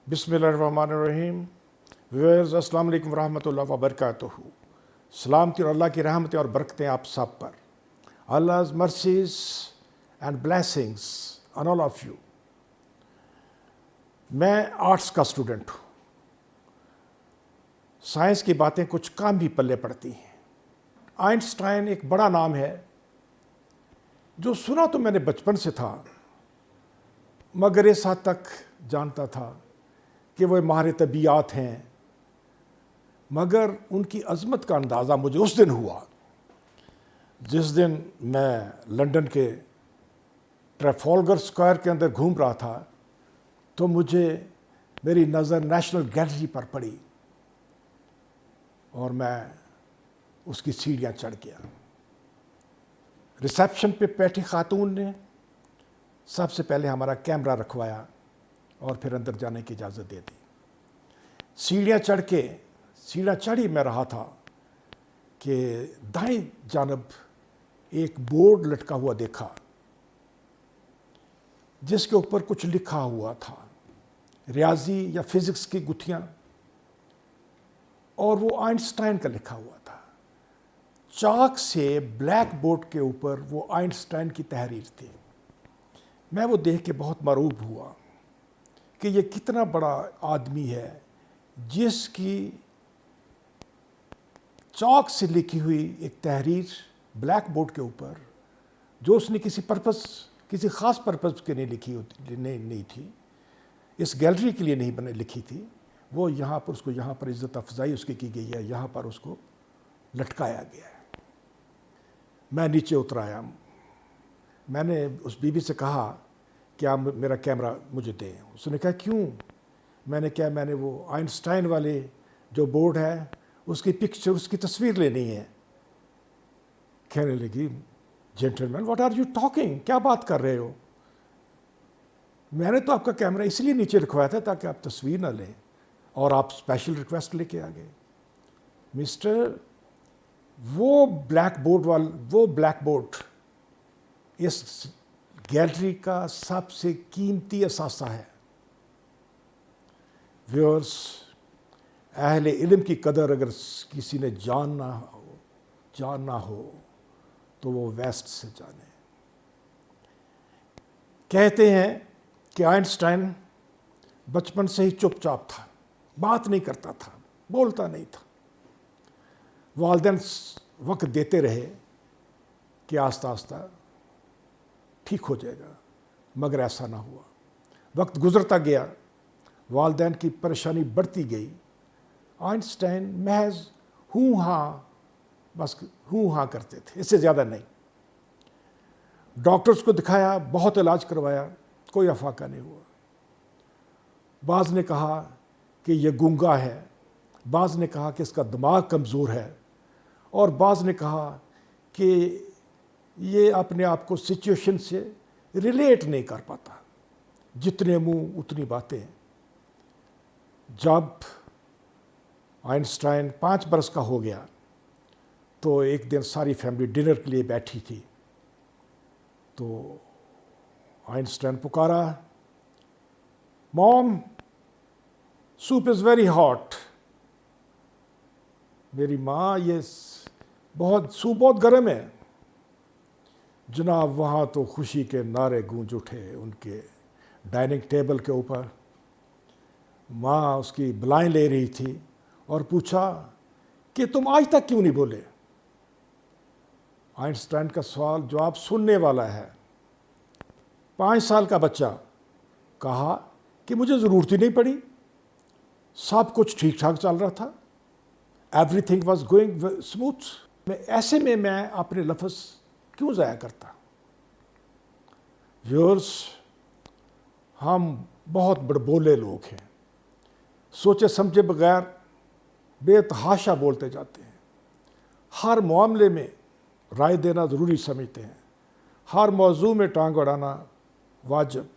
बिस्मिल्लाहिर्रहमानिर्रहीम। व्यूअर्स, अस्सलाम वालेकुम रहमतुल्लाहि व बरकातुहू। सलामती और अल्लाह की रहमतें और बरकतें आप सब पर। Allah's mercies and blessings on all of you। मैं आर्ट्स का स्टूडेंट हूँ। साइंस की बातें कुछ कम ही पल्ले पड़ती हैं। आइंस्टाइन एक बड़ा नाम है जो सुना तो मैंने बचपन से था, मगर इस हद तक जानता था कि वो माहिर तबीयात हैं, मगर उनकी अज़मत का अंदाज़ा मुझे उस दिन हुआ जिस दिन मैं लंदन के ट्रैफॉल्गर स्क्वायर के अंदर घूम रहा था, तो मुझे मेरी नज़र नेशनल गैलरी पर पड़ी और मैं उसकी सीढ़ियाँ चढ़ गया। रिसेप्शन पे बैठी खातून ने सबसे पहले हमारा कैमरा रखवाया और फिर अंदर जाने की इजाज़त दे दी। सीढ़ियाँ चढ़ी मैं रहा था कि दाएं जानब एक बोर्ड लटका हुआ देखा जिसके ऊपर कुछ लिखा हुआ था, रियाजी या फिज़िक्स की गुत्थियाँ, और वो आइंस्टाइन का लिखा हुआ था। चाक से ब्लैक बोर्ड के ऊपर वो आइंस्टाइन की तहरीर थी। मैं वो देख के बहुत मरूब हुआ कि ये कितना बड़ा आदमी है जिसकी चॉक से लिखी हुई एक तहरीर ब्लैक बोर्ड के ऊपर, जो उसने किसी ख़ास पर्पज़ के लिए लिखी नहीं थी, इस गैलरी के लिए नहीं लिखी थी, वो यहाँ पर उसको यहाँ पर इज़्ज़त अफजाई उसकी की गई है, यहाँ पर उसको लटकाया गया है। मैं नीचे उतर आया। मैंने उस बीबी से कहा कि आप मेरा कैमरा मुझे दें। उसने कहा क्यों? मैंने कहा मैंने वो आइंस्टाइन वाले जो बोर्ड है उसकी पिक्चर, उसकी तस्वीर लेनी है। कहने लगी, gentleman what are you talking, क्या बात कर रहे हो? मैंने तो आपका कैमरा इसलिए नीचे रखवाया था ताकि आप तस्वीर ना लें, और आप स्पेशल रिक्वेस्ट लेके आ गए। मिस्टर, वो ब्लैक बोर्ड इस गैलरी का सबसे कीमती असासा है। व्यूअर्स, अहले इल्म की कदर अगर किसी ने जानना हो तो वो वेस्ट से जाने। कहते हैं कि आइंस्टाइन बचपन से ही चुपचाप था, बात नहीं करता था, बोलता नहीं था। वालिदैन वक्त देते रहे कि आस्ता आस्ता ठीक हो जाएगा, मगर ऐसा ना हुआ। वक्त गुजरता गया, वालिदैन की परेशानी बढ़ती गई। आइंस्टाइन महज बस हूँ हाँ करते थे, इससे ज़्यादा नहीं। डॉक्टर्स को दिखाया, बहुत इलाज करवाया, कोई अफाका नहीं हुआ। बाज़ ने कहा कि ये गूंगा है, बाज़ ने कहा कि इसका दिमाग कमज़ोर है, और बाज़ ने कहा कि ये अपने आप को सिचुएशन से रिलेट नहीं कर पाता। जितने मुंह उतनी बातें। जब आइंस्टाइन 5 बरस का हो गया तो एक दिन सारी फैमिली डिनर के लिए बैठी थी, तो आइंस्टाइन पुकारा, mom soup is very hot. मेरी माँ, ये सूप बहुत गर्म है। जनाब, वहाँ तो खुशी के नारे गूंज उठे उनके डाइनिंग टेबल के ऊपर। माँ उसकी बलाएं ले रही थी और पूछा कि तुम आज तक क्यों नहीं बोले? आइंस्टाइन का सवाल जवाब सुनने वाला है। 5 साल का बच्चा कहा कि मुझे ज़रूरत ही नहीं पड़ी, सब कुछ ठीक ठाक चल रहा था, एवरीथिंग वॉज गोइंग स्मूथ। ऐसे में मैं अपने लफ्ज़ क्यों ज़ाया करता? व्यूअर्स, हम बहुत बड़बोले लोग हैं, सोचे समझे बगैर बेतहाशा बोलते जाते हैं। हर मामले में राय देना ज़रूरी समझते हैं, हर मौजू में टांग अड़ाना वाजिब।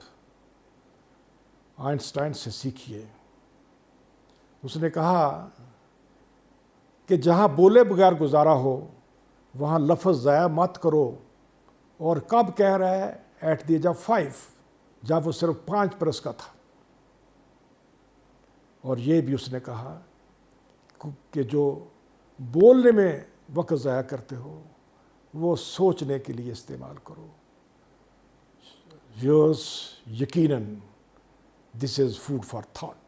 आइंस्टाइन से सीखिए। उसने कहा कि जहाँ बोले बगैर गुजारा हो वहाँ लफ्ज़ ज़ाया मत करो, और कब कह रहा है ایٹ دی ایج آف 5 جب وہ صرف 5 برس کا تھا. اور یہ بھی اس نے کہا کہ جو بولنے میں وقت ضائع کرتے ہو وہ سوچنے کے لیے استعمال کرو. ویورز، یقیناً دس از فوڈ فار تھاٹ.